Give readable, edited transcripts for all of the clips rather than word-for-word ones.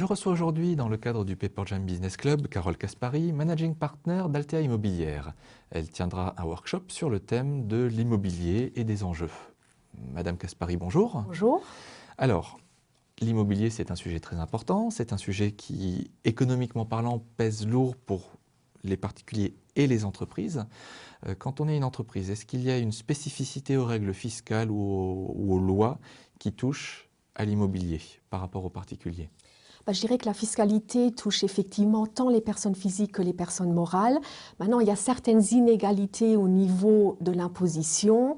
reçois aujourd'hui, dans le cadre du Paper Jam Business Club, Carole Caspary, Managing Partner d'Altea Immobilière. Elle tiendra un workshop sur le thème de l'immobilier et des enjeux. Madame Caspary, bonjour. Bonjour. Alors, l'immobilier, c'est un sujet très important. C'est un sujet qui, économiquement parlant, pèse lourd pour les particuliers et les entreprises. Quand on est une entreprise, est-ce qu'il y a une spécificité aux règles fiscales ou aux lois qui touchent à l'immobilier par rapport aux particuliers ? Je dirais que la fiscalité touche effectivement tant les personnes physiques que les personnes morales. Maintenant, il y a certaines inégalités au niveau de l'imposition.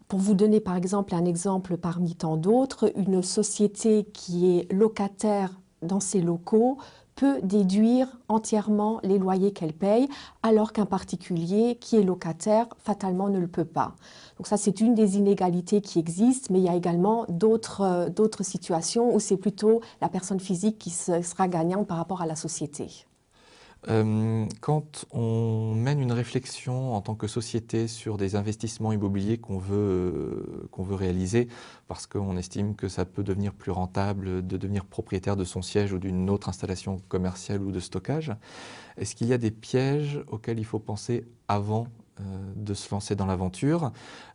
Pour vous donner par exemple un exemple parmi tant d'autres, une société qui est locataire dans ses locaux peut déduire entièrement les loyers qu'elle paye, alors qu'un particulier qui est locataire, fatalement, ne le peut pas. Donc ça, c'est une des inégalités qui existent, mais il y a également d'autres situations où c'est plutôt la personne physique qui sera gagnante par rapport à la société. Quand on mène une réflexion en tant que société sur des investissements immobiliers qu'on veut réaliser, parce qu'on estime que ça peut devenir plus rentable de devenir propriétaire de son siège ou d'une autre installation commerciale ou de stockage, est-ce qu'il y a des pièges auxquels il faut penser avant de se lancer dans l'aventure,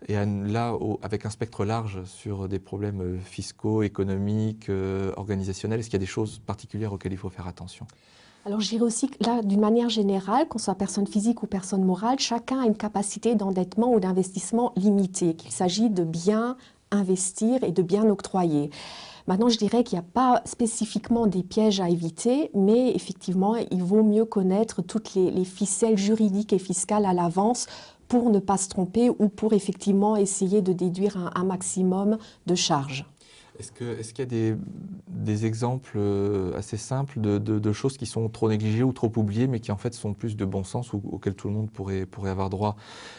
et là, avec un spectre large sur des problèmes fiscaux, économiques, organisationnels, est-ce qu'il y a des choses particulières auxquelles il faut faire attention ? Alors je dirais aussi que là, d'une manière générale, qu'on soit personne physique ou personne morale, chacun a une capacité d'endettement ou d'investissement limitée, qu'il s'agit de bien investir et de bien octroyer. Maintenant, je dirais qu'il n'y a pas spécifiquement des pièges à éviter, mais effectivement, il vaut mieux connaître toutes les ficelles juridiques et fiscales à l'avance pour ne pas se tromper ou pour effectivement essayer de déduire un maximum de charges. Est-ce qu'il y a des exemples assez simples de choses qui sont trop négligées ou trop oubliées, mais qui en fait sont plus de bon sens ou auxquelles tout le monde pourrait avoir droit?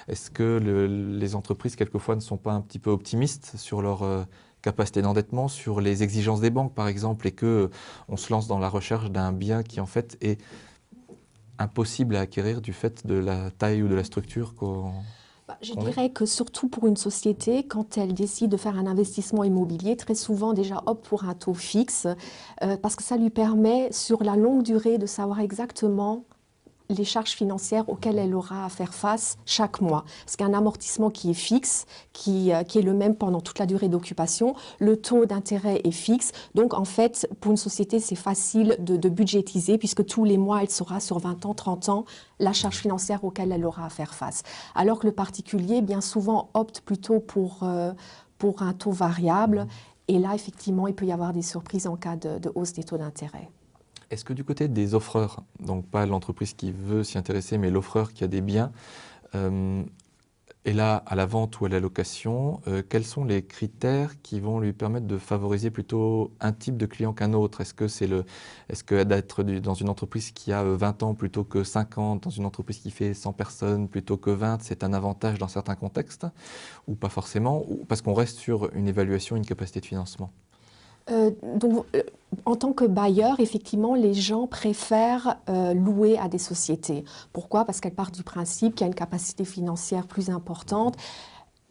Est-ce que les entreprises, quelquefois, ne sont pas un petit peu optimistes sur leur capacité d'endettement, sur les exigences des banques, par exemple, et qu'on se lance dans la recherche d'un bien qui, en fait, est impossible à acquérir du fait de la taille ou de la structure Je dirais que surtout pour une société, quand elle décide de faire un investissement immobilier, très souvent déjà opte pour un taux fixe, parce que ça lui permet sur la longue durée de savoir exactement les charges financières auxquelles elle aura à faire face chaque mois. Parce qu'un amortissement qui est fixe, qui est le même pendant toute la durée d'occupation, le taux d'intérêt est fixe. Donc en fait, pour une société, c'est facile de budgétiser puisque tous les mois, elle saura sur 20 ans, 30 ans, la charge financière auquel elle aura à faire face. Alors que le particulier, bien souvent, opte plutôt pour un taux variable. Et là, effectivement, il peut y avoir des surprises en cas de hausse des taux d'intérêt. Est-ce que du côté des offreurs, donc pas l'entreprise qui veut s'y intéresser, mais l'offreur qui a des biens, est là à la vente ou à la location, quels sont les critères qui vont lui permettre de favoriser plutôt un type de client qu'un autre? Est-ce que d'être dans une entreprise qui a 20 ans plutôt que 50, dans une entreprise qui fait 100 personnes plutôt que 20, c'est un avantage dans certains contextes, ou pas forcément, ou parce qu'on reste sur une évaluation, une capacité de financement? En tant que bailleur, effectivement, les gens préfèrent louer à des sociétés. Pourquoi? Parce qu'elles partent du principe qu'il y a une capacité financière plus importante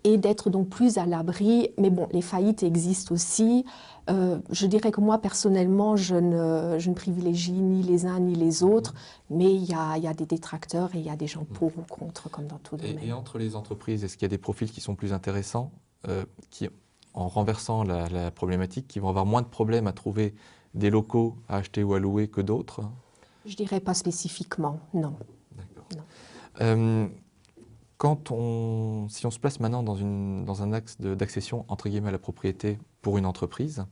et d'être donc plus à l'abri. Mais bon, les faillites existent aussi. Je dirais que moi, personnellement, je ne privilégie ni les uns ni les autres, mais il y a des détracteurs et il y a des gens pour ou contre, comme dans tout domaine. Et entre les entreprises, est-ce qu'il y a des profils qui sont plus intéressants, en renversant la problématique, qui vont avoir moins de problèmes à trouver des locaux à acheter ou à louer que d'autres? Je dirais pas spécifiquement, non. D'accord. Si on se place maintenant dans un axe d'accession entre guillemets à la propriété pour une entreprise,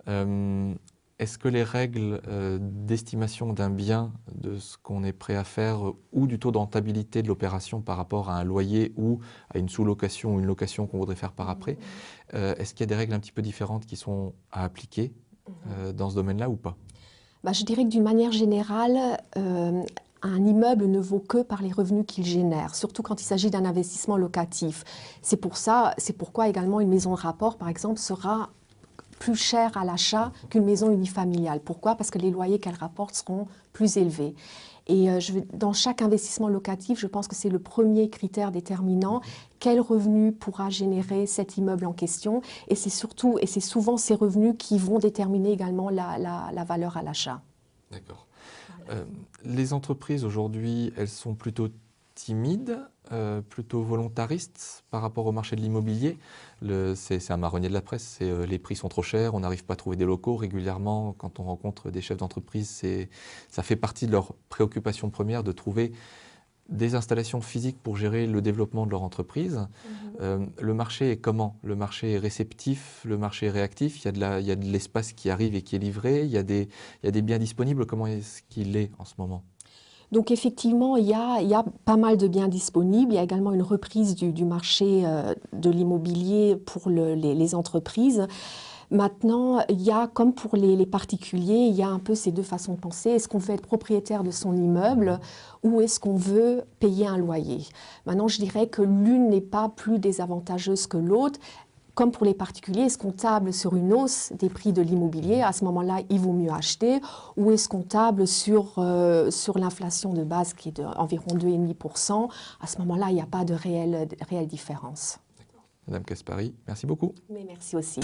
est-ce que les règles d'estimation d'un bien, de ce qu'on est prêt à faire, ou du taux de rentabilité de l'opération par rapport à un loyer ou à une sous-location ou une location qu'on voudrait faire par après, est-ce qu'il y a des règles un petit peu différentes qui sont à appliquer dans ce domaine-là ou pas? Je dirais que d'une manière générale, un immeuble ne vaut que par les revenus qu'il génère, surtout quand il s'agit d'un investissement locatif. C'est pourquoi également une maison de rapport, par exemple, sera plus cher à l'achat qu'une maison unifamiliale. Pourquoi? Parce que les loyers qu'elle rapporte seront plus élevés. Et dans chaque investissement locatif, je pense que c'est le premier critère déterminant. Quel revenu pourra générer cet immeuble en question? Et c'est souvent ces revenus qui vont déterminer également la valeur à l'achat. D'accord. Les entreprises aujourd'hui, elles sont plutôt timides, plutôt volontaristes par rapport au marché de l'immobilier. C'est un marronnier de la presse, les prix sont trop chers, on n'arrive pas à trouver des locaux régulièrement. Quand on rencontre des chefs d'entreprise, ça fait partie de leur préoccupation première de trouver des installations physiques pour gérer le développement de leur entreprise. Le marché est comment? Le marché est réceptif, le marché est réactif, il y a de l'espace qui arrive et qui est livré, il y a des biens disponibles. Comment est-ce qu'il est en ce moment? Donc effectivement, il y a pas mal de biens disponibles. Il y a également une reprise du marché de l'immobilier pour les entreprises. Maintenant, il y a, comme pour les particuliers, il y a un peu ces deux façons de penser. Est-ce qu'on veut être propriétaire de son immeuble ou est-ce qu'on veut payer un loyer? Maintenant, je dirais que l'une n'est pas plus désavantageuse que l'autre. Comme pour les particuliers, est-ce qu'on table sur une hausse des prix de l'immobilier? À ce moment-là, il vaut mieux acheter. Ou est-ce qu'on table sur l'inflation de base qui est d'environ 2,5%? À ce moment-là, il n'y a pas de réelle différence. Madame Caspary, merci beaucoup. Mais merci aussi.